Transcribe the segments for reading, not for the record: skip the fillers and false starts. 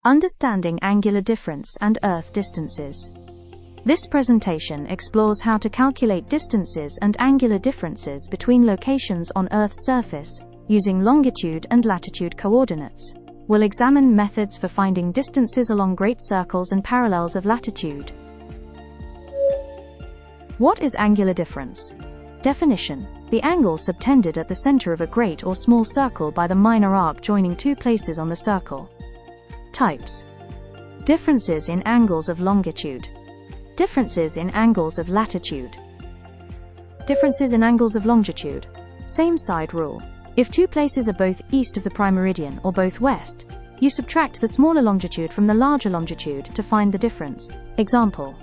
Understanding angular difference and Earth distances. This presentation explores how to calculate distances and angular differences between locations on Earth's surface using longitude and latitude coordinates. We'll examine methods for finding distances along great circles and parallels of latitude. What is angular difference? Definition: the angle subtended at the center of a great or small circle by the minor arc joining two places on the circle. Types: differences in angles of longitude, differences in angles of latitude. Differences in angles of longitude. Same side rule. If two places are both east of the prime meridian or both west, you subtract the smaller longitude from the larger longitude to find the difference. Example: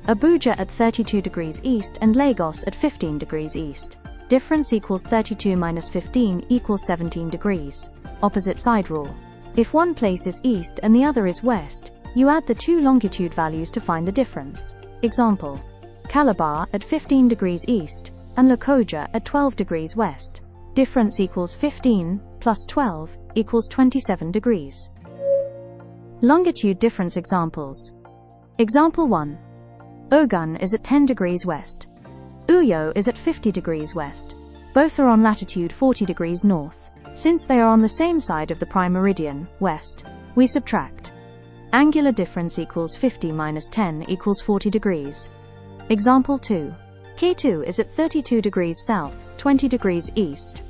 Abuja at 32 degrees east and Lagos at 15 degrees east. Difference equals 32 minus 15 equals 17 degrees. Opposite side rule. If one place is east and the other is west, you add the two longitude values to find the difference. Example: Calabar at 15 degrees east and Lokoja at 12 degrees west. Difference equals 15 plus 12 equals 27 degrees. Longitude difference examples. Example 1. Ogun is at 10 degrees west. Uyo is at 50 degrees west. Both are on latitude 40 degrees north. Since they are on the same side of the prime meridian, west, we subtract. Angular difference equals 50 minus 10 equals 40 degrees. Example 2. K2 is at 32 degrees south, 20 degrees east.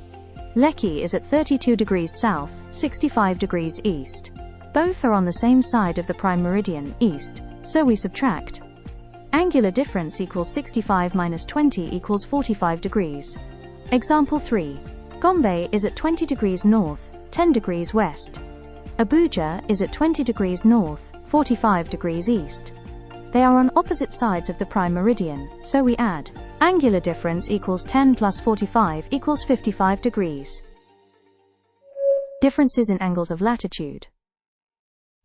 Lekki is at 32 degrees south, 65 degrees east. Both are on the same side of the prime meridian, east, so we subtract. Angular difference equals 65 minus 20 equals 45 degrees. Example 3. Gombe is at 20 degrees north, 10 degrees west. Abuja is at 20 degrees north, 45 degrees east. They are on opposite sides of the prime meridian, so we add. Angular difference equals 10 plus 45 equals 55 degrees. Differences in angles of latitude.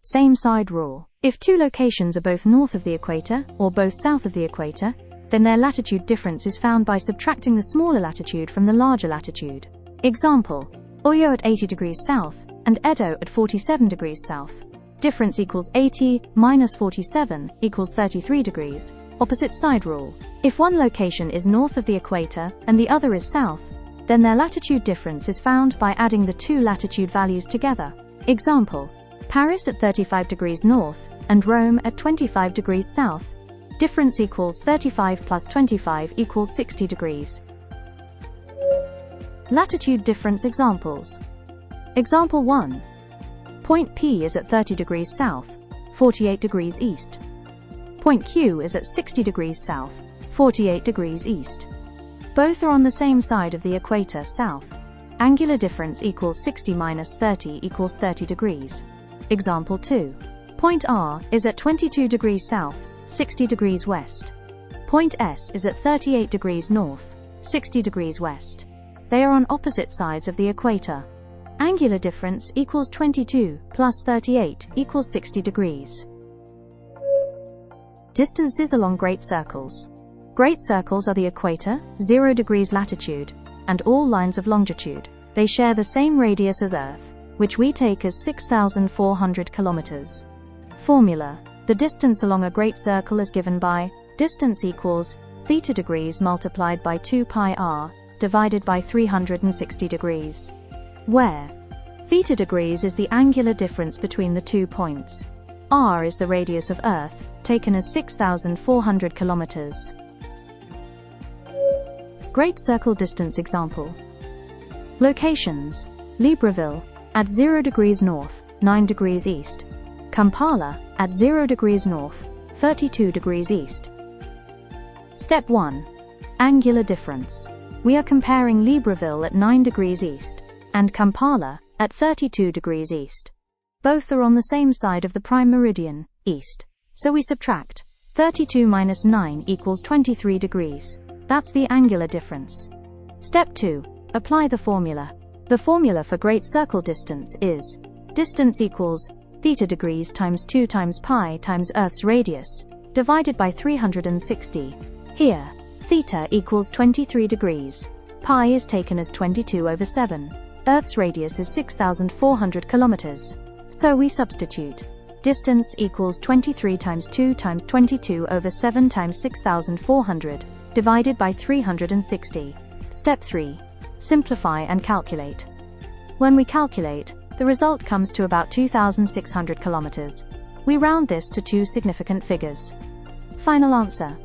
Same side rule. If two locations are both north of the equator or both south of the equator, then their latitude difference is found by subtracting the smaller latitude from the larger latitude. Example: Oyo at 80 degrees south and Edo at 47 degrees south. Difference equals 80 minus 47 equals 33 degrees. Opposite side rule. If one location is north of the equator and the other is south, then their latitude difference is found by adding the two latitude values together. Example: Paris at 35 degrees north and Rome at 25 degrees south. Difference equals 35 plus 25 equals 60 degrees. Latitude difference examples. Example 1. Point P is at 30 degrees south, 48 degrees east. Point Q is at 60 degrees south, 48 degrees east. Both are on the same side of the equator, south. Angular difference equals 60 minus 30 equals 30 degrees. Example 2. Point R is at 22 degrees south, 60 degrees west. Point S is at 38 degrees north, 60 degrees west. They are on opposite sides of the equator. Angular difference equals 22 plus 38 equals 60 degrees. Distances along great circles. Great circles are the equator, 0 degrees latitude, and all lines of longitude. They share the same radius as Earth, which we take as 6,400 kilometers. Formula: the distance along a great circle is given by distance equals theta degrees multiplied by 2 pi r divided by 360 degrees, where theta degrees is the angular difference between the 2 points. R is the radius of Earth, taken as 6,400 kilometers. Great circle distance example. Locations: Libreville at 0 degrees north, 9 degrees east. Kampala at 0 degrees north, 32 degrees east. Step 1. Angular difference. We are comparing Libreville at 9 degrees east and Kampala at 32 degrees east. Both are on the same side of the prime meridian, east. So we subtract. 32 minus 9 equals 23 degrees. That's the angular difference. Step 2. Apply the formula. The formula for great circle distance is distance equals theta degrees times 2 times pi times Earth's radius, divided by 360. Here, theta equals 23 degrees. Pi is taken as 22/7. Earth's radius is 6,400 kilometers. So we substitute. Distance equals 23 times 2 times 22 over 7 times 6,400, divided by 360. Step 3. Simplify and calculate. When we calculate, the result comes to about 2,600 kilometers. We round this to two significant figures. Final answer.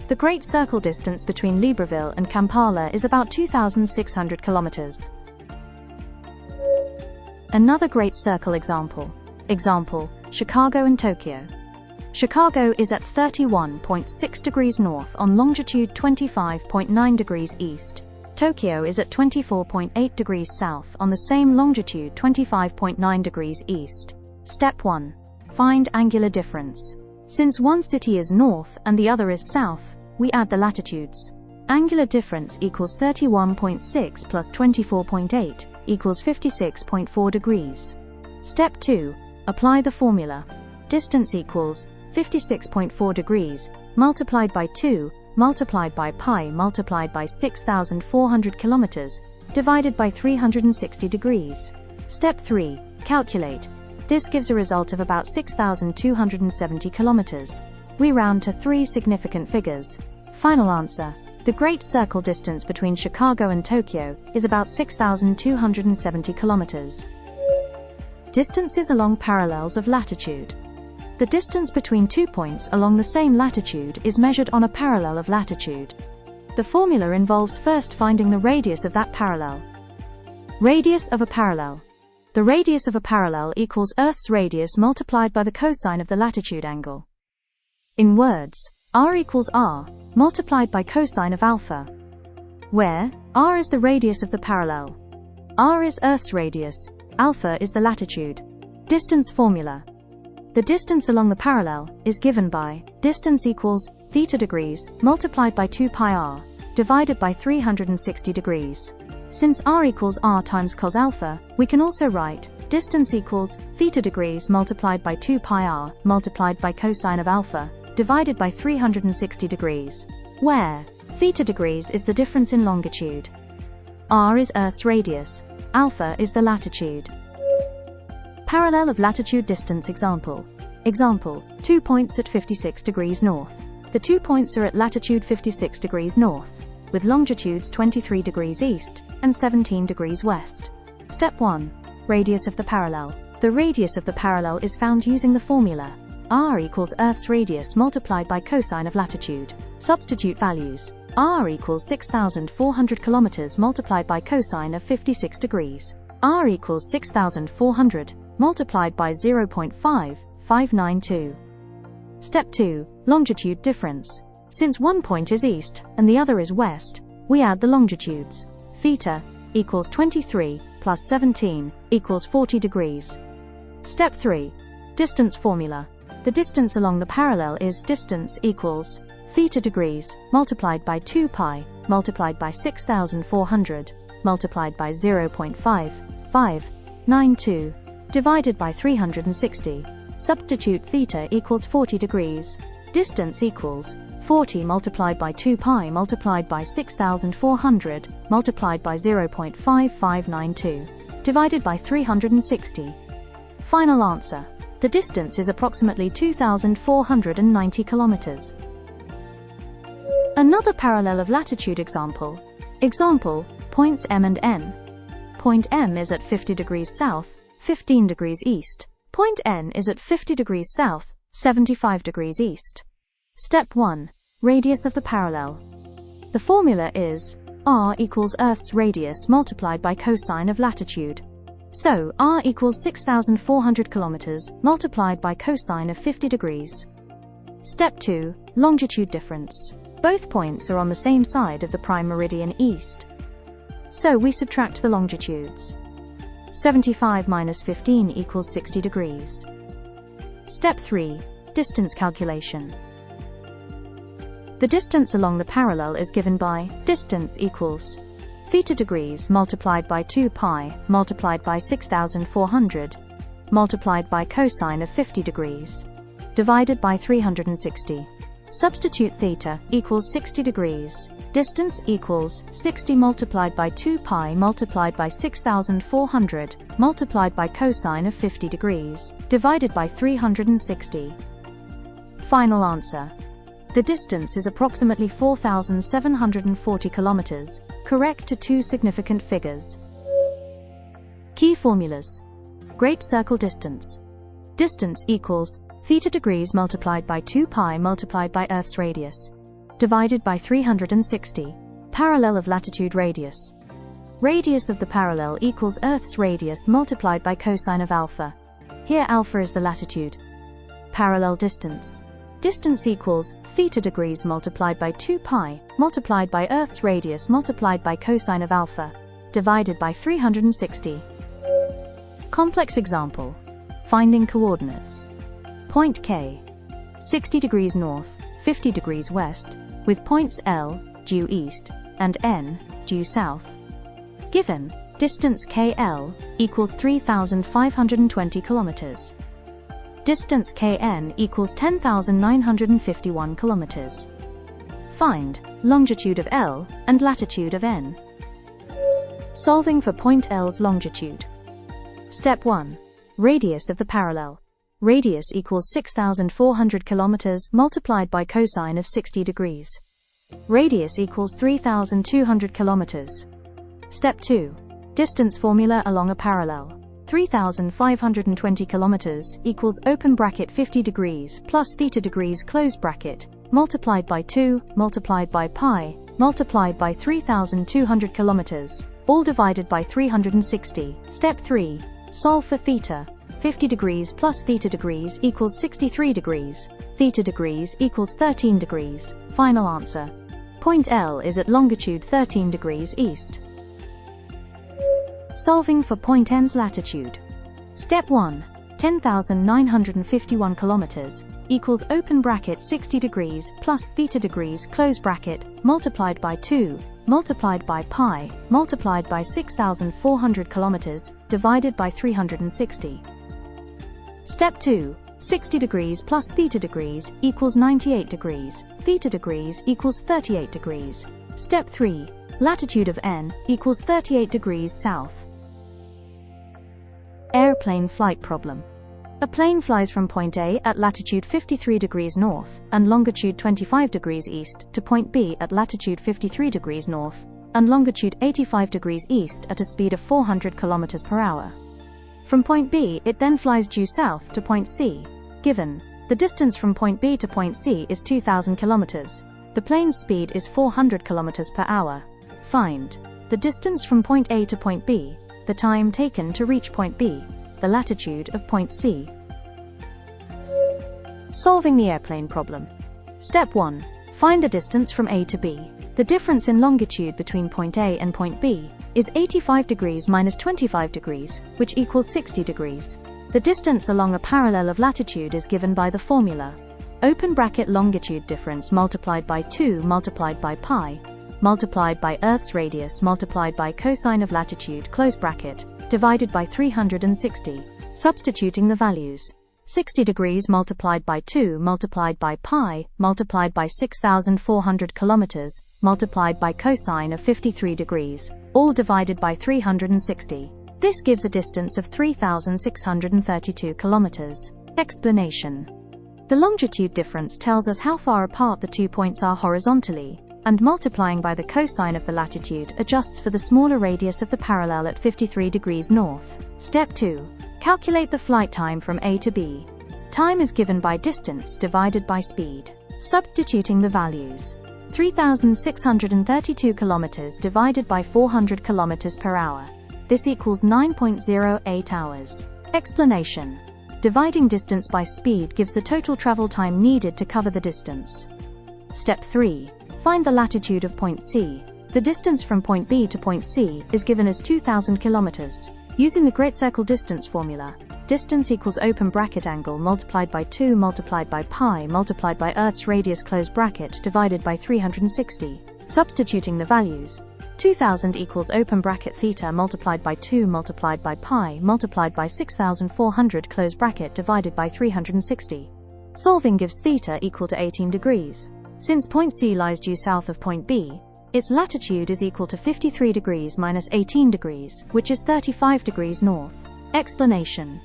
The Great Circle distance between Libreville and Kampala is about 2,600 kilometers. Another Great Circle example. Example, Chicago and Tokyo. Chicago is at 31.6 degrees north on longitude 25.9 degrees east. Tokyo is at 24.8 degrees south on the same longitude 25.9 degrees east. Step 1. Find angular difference. Since one city is north and the other is south, we add the latitudes. Angular difference equals 31.6 plus 24.8 equals 56.4 degrees. Step 2. Apply the formula. Distance equals 56.4 degrees multiplied by 2 multiplied by pi multiplied by 6,400 kilometers divided by 360 degrees. Step 3. Calculate. This gives a result of about 6,270 kilometers. We round to three significant figures. Final answer. The Great Circle distance between Chicago and Tokyo is about 6,270 kilometers. Distances along parallels of latitude. The distance between 2 points along the same latitude is measured on a parallel of latitude. The formula involves first finding the radius of that parallel. Radius of a parallel. The radius of a parallel equals Earth's radius multiplied by the cosine of the latitude angle. In words, r equals r, multiplied by cosine of alpha, where r is the radius of the parallel. R is Earth's radius, alpha is the latitude. Distance formula. The distance along the parallel is given by distance equals theta degrees multiplied by 2 pi r, divided by 360 degrees. Since r equals r times cos alpha, we can also write distance equals theta degrees multiplied by 2 pi r multiplied by cosine of alpha, divided by 360 degrees, where theta degrees is the difference in longitude. R is Earth's radius, alpha is the latitude. Parallel of latitude distance example. Example, 2 points at 56 degrees north. The 2 points are at latitude 56 degrees north, with longitudes 23 degrees east and 17 degrees west. Step 1. Radius of the parallel. The radius of the parallel is found using the formula r equals Earth's radius multiplied by cosine of latitude. Substitute values. R equals 6,400 kilometers multiplied by cosine of 56 degrees. R equals 6,400 multiplied by 0.5592. Step 2. Longitude difference. Since one point is east and the other is west, we add the longitudes. Theta equals 23 plus 17 equals 40 degrees. Step 3. Distance formula. The distance along the parallel is distance equals theta degrees multiplied by 2 pi multiplied by 6,400 multiplied by 0.5592 divided by 360. Substitute theta equals 40 degrees. Distance equals 40 multiplied by 2 pi multiplied by 6,400 multiplied by 0.5592 divided by 360. Final answer. The distance is approximately 2,490 kilometers. Another parallel of latitude example. Example, points M and N. Point M is at 50 degrees south, 15 degrees east. Point N is at 50 degrees south, 75 degrees east. Step 1. Radius of the parallel. The formula is r equals Earth's radius multiplied by cosine of latitude. So, r equals 6,400 kilometers multiplied by cosine of 50 degrees. Step 2. Longitude difference. Both points are on the same side of the prime meridian east. So we subtract the longitudes. 75 minus 15 equals 60 degrees. Step 3. Distance calculation. The distance along the parallel is given by distance equals theta degrees multiplied by 2 pi multiplied by 6,400 multiplied by cosine of 50 degrees divided by 360. Substitute theta equals 60 degrees. Distance equals 60 multiplied by 2 pi multiplied by 6,400 multiplied by cosine of 50 degrees divided by 360. Final answer. The distance is approximately 4,740 kilometers, correct to two significant figures. Key formulas. Great circle distance. Distance equals theta degrees multiplied by 2 pi multiplied by Earth's radius divided by 360. Parallel of latitude radius. Radius of the parallel equals Earth's radius multiplied by cosine of alpha. Here alpha is the latitude. Parallel distance. Distance equals theta degrees multiplied by 2 pi multiplied by Earth's radius multiplied by cosine of alpha divided by 360. Complex example. Finding coordinates. Point K, 60 degrees north, 50 degrees west, with points L, due east, and N, due south. Given, distance KL equals 3,520 kilometers. Distance Kn equals 10,951 kilometers. Find longitude of L and latitude of N. Solving for point L's longitude. Step 1. Radius of the parallel. Radius equals 6,400 kilometers multiplied by cosine of 60 degrees. Radius equals 3,200 kilometers. Step 2. Distance formula along a parallel. 3,520 kilometers equals open bracket 50 degrees plus theta degrees close bracket multiplied by 2 multiplied by pi multiplied by 3,200 kilometers, all divided by 360. Step 3. Solve for theta. 50 degrees plus theta degrees equals 63 degrees. Theta degrees equals 13 degrees. Final answer. Point L is at longitude 13 degrees east. Solving for point N's latitude. Step 1. 10,951 kilometers equals open bracket 60 degrees plus theta degrees close bracket multiplied by 2 multiplied by pi multiplied by 6,400 kilometers divided by 360. Step 2. 60 degrees plus theta degrees equals 98 degrees. Theta degrees equals 38 degrees. Step 3. Latitude of N equals 38 degrees south. Airplane flight problem. A plane flies from point A at latitude 53 degrees north and longitude 25 degrees east to point B at latitude 53 degrees north and longitude 85 degrees east at a speed of 400 km per hour. From point B, it then flies due south to point C. Given, the distance from point B to point C is 2,000 kilometers. The plane's speed is 400 kilometers per hour. Find the distance from point A to point B, the time taken to reach point B, the latitude of point C. Solving the airplane problem. Step 1. Find the distance from A to B. The difference in longitude between point A and point B is 85 degrees minus 25 degrees, which equals 60 degrees. The distance along a parallel of latitude is given by the formula. Open bracket longitude difference multiplied by 2 multiplied by pi, multiplied by Earth's radius multiplied by cosine of latitude close bracket, divided by 360. Substituting the values. 60 degrees multiplied by 2 multiplied by pi multiplied by 6,400 kilometers multiplied by cosine of 53 degrees, all divided by 360. This gives a distance of 3,632 kilometers. Explanation. The longitude difference tells us how far apart the 2 points are horizontally, and multiplying by the cosine of the latitude adjusts for the smaller radius of the parallel at 53 degrees north. Step 2. Calculate the flight time from A to B. Time is given by distance divided by speed. Substituting the values. 3,632 kilometers divided by 400 kilometers per hour. This equals 9.08 hours. Explanation. Dividing distance by speed gives the total travel time needed to cover the distance. Step 3. Find the latitude of point C. The distance from point B to point C is given as 2,000 kilometers. Using the great circle distance formula, distance equals open bracket angle multiplied by 2 multiplied by pi multiplied by Earth's radius close bracket divided by 360. Substituting the values. 2,000 equals open bracket theta multiplied by 2 multiplied by pi multiplied by 6,400 close bracket divided by 360. Solving gives theta equal to 18 degrees. Since point C lies due south of point B, its latitude is equal to 53 degrees minus 18 degrees, which is 35 degrees north. Explanation.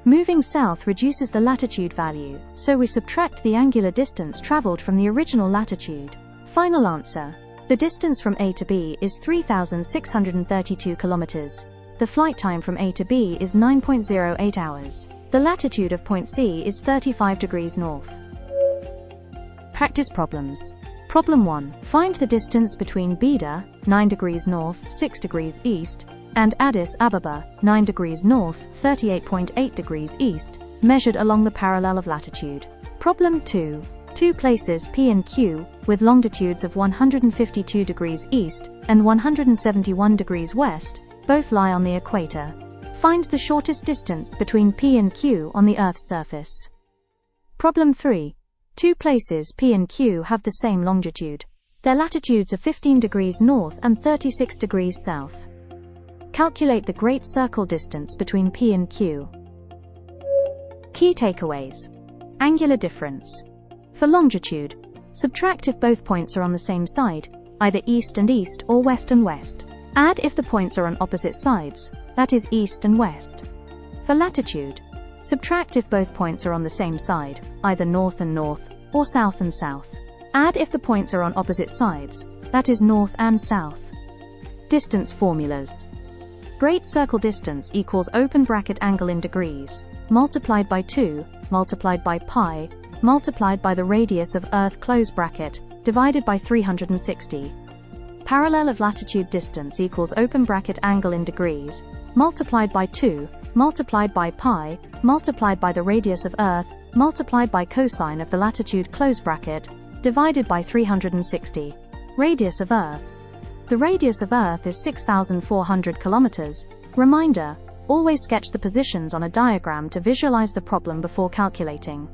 Moving south reduces the latitude value, so we subtract the angular distance traveled from the original latitude. Final answer. The distance from A to B is 3,632 kilometers. The flight time from A to B is 9.08 hours. The latitude of point C is 35 degrees north. Practice problems. Problem 1. Find the distance between Bida, 9 degrees north, 6 degrees east, and Addis Ababa, 9 degrees north, 38.8 degrees east, measured along the parallel of latitude. Problem 2. Two places P and Q, with longitudes of 152 degrees east and 171 degrees west, both lie on the equator. Find the shortest distance between P and Q on the Earth's surface. Problem 3. Two places P and Q have the same longitude. Their latitudes are 15 degrees north and 36 degrees south. Calculate the great circle distance between P and Q. Key takeaways. Angular difference. For longitude, subtract if both points are on the same side, either east and east or west and west. Add if the points are on opposite sides, that is east and west. For latitude, subtract if both points are on the same side, either north and north, or south and south. Add if the points are on opposite sides, that is north and south. Distance formulas. Great circle distance equals open bracket angle in degrees, multiplied by 2, multiplied by pi, multiplied by the radius of Earth close bracket, divided by 360. Parallel of latitude distance equals open bracket angle in degrees, multiplied by 2, multiplied by pi, multiplied by the radius of Earth, multiplied by cosine of the latitude close bracket, divided by 360. Radius of Earth. The radius of Earth is 6,400 kilometers. Reminder, always sketch the positions on a diagram to visualize the problem before calculating.